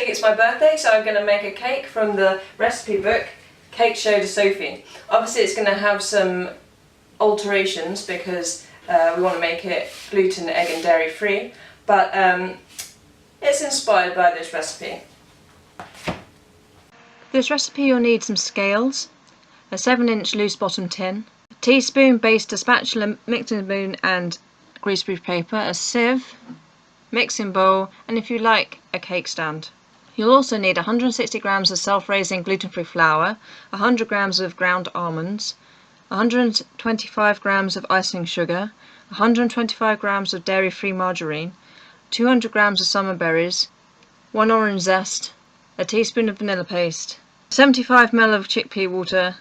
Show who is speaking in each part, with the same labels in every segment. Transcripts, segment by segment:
Speaker 1: week it's my birthday, so I'm going to make a cake from the recipe book, Cake Show to Sophie. Obviously it's going to have some alterations because we want to make it gluten, egg and dairy free, but it's inspired by this recipe.
Speaker 2: For this recipe you'll need some scales, a 7-inch loose bottom tin, a teaspoon based, a spatula, mixing spoon and greaseproof paper, a sieve, mixing bowl, and if you like, a cake stand. You'll also need 160 grams of self-raising gluten-free flour, 100 grams of ground almonds, 125 grams of icing sugar, 125 grams of dairy-free margarine, 200 grams of summer berries, 1 orange zest, a teaspoon of vanilla paste, 75 ml of chickpea water,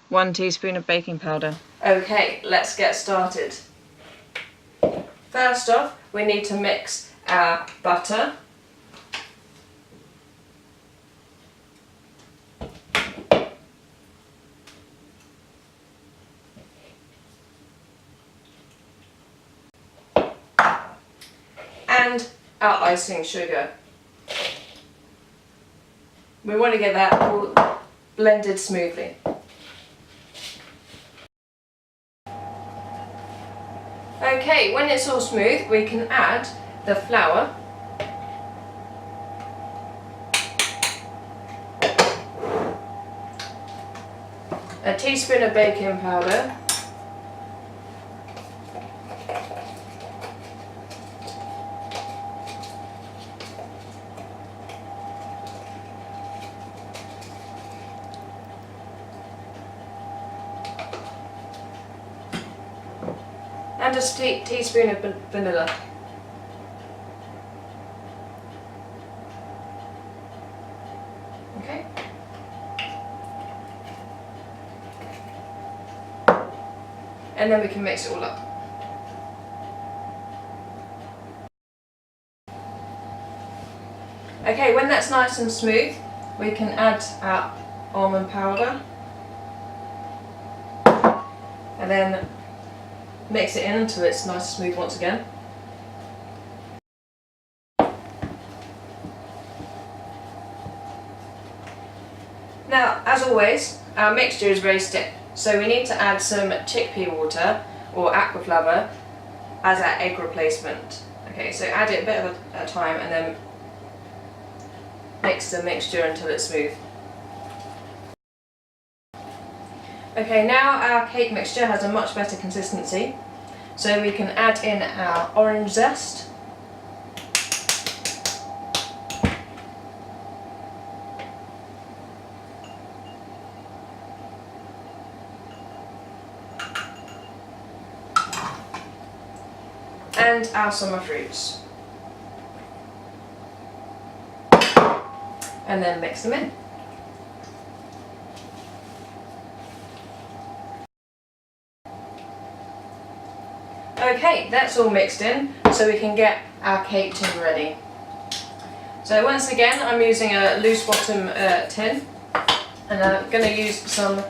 Speaker 2: 1 teaspoon of baking powder.
Speaker 1: Okay, let's get started. First off, we need to mix our butter, and our icing sugar. We want to get that all blended smoothly. Okay, when it's all smooth, we can add the flour, a teaspoon of baking powder, and a teaspoon of vanilla. Okay. And then we can mix it all up. Okay, when that's nice and smooth, we can add our almond powder and then mix it in until it's nice and smooth once again. Now, as always, our mixture is very thick, so we need to add some chickpea water or aquafaba as our egg replacement. Okay, so add it a bit at a time and then mix the mixture until it's smooth. Okay, now our cake mixture has a much better consistency, so we can add in our orange zest, and our summer fruits, and then mix them in. Okay, that's all mixed in, so we can get our cake tin ready. So once again, I'm using a loose bottom tin, and I'm going to use some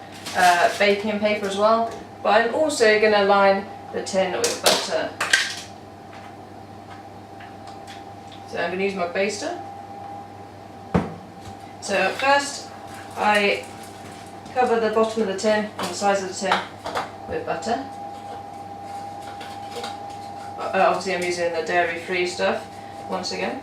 Speaker 1: baking paper as well, but I'm also going to line the tin with butter. So I'm going to use my baster. So first I cover the bottom of the tin and the sides of the tin with butter. Obviously I'm using the dairy free stuff once again.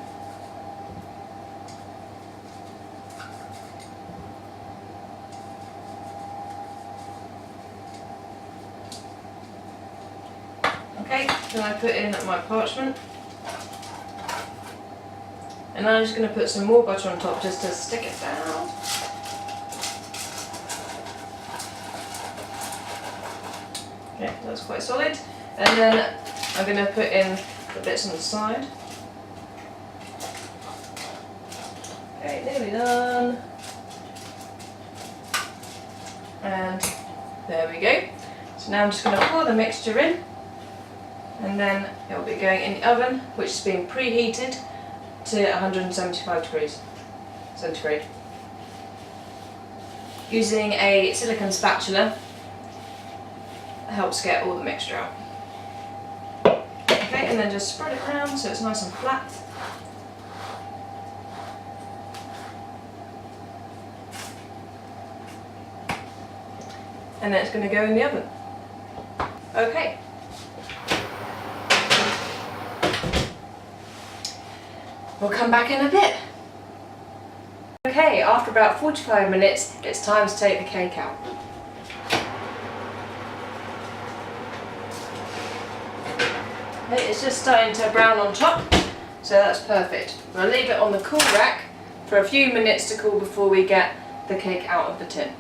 Speaker 1: Okay, then I put in my parchment. And I'm just going to put some more butter on top just to stick it down. Okay, that's quite solid. And then I'm going to put in the bits on the side. Okay, nearly done. And there we go. So now I'm just going to pour the mixture in, and then it will be going in the oven, which has been preheated to 175 degrees centigrade. Using a silicone spatula helps get all the mixture out. Okay, and then just spread it around so it's nice and flat. and then it's going to go in the oven. Okay. We'll come back in a bit. Okay, after about 45 minutes, it's time to take the cake out. Okay, it's just starting to brown on top, so that's perfect. We'll leave it on the cool rack for a few minutes to cool before we get the cake out of the tin.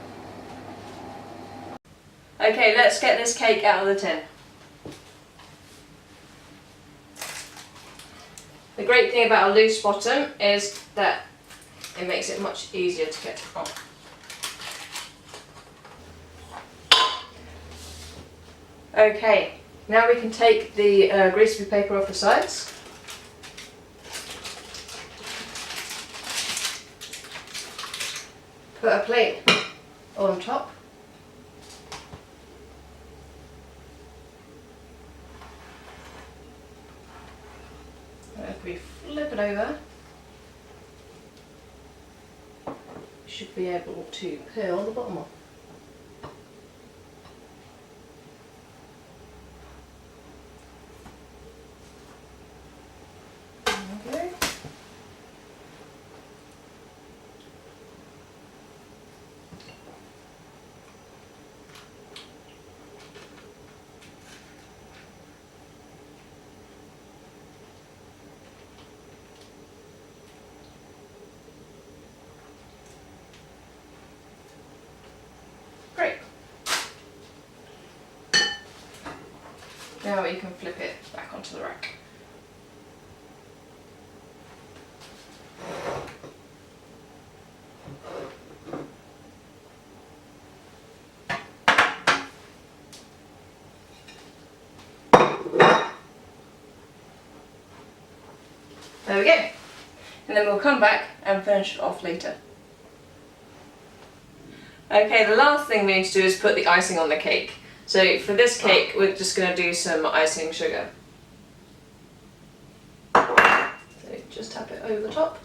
Speaker 1: Okay, let's get this cake out of the tin. The great thing about a loose bottom is that it makes it much easier to get off. Okay, now we can take the greaseproof paper off the sides. Put a plate on top. If we flip it over, we should be able to peel the bottom off. Okay. Great. Now you can flip it back onto the rack. There we go. And then we'll come back and finish it off later. Okay, the last thing we need to do is put the icing on the cake. So for this cake, we're just going to do some icing sugar. So just tap it over the top.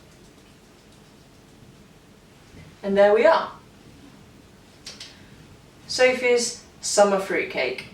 Speaker 1: And there we are. Sophie's summer fruit cake.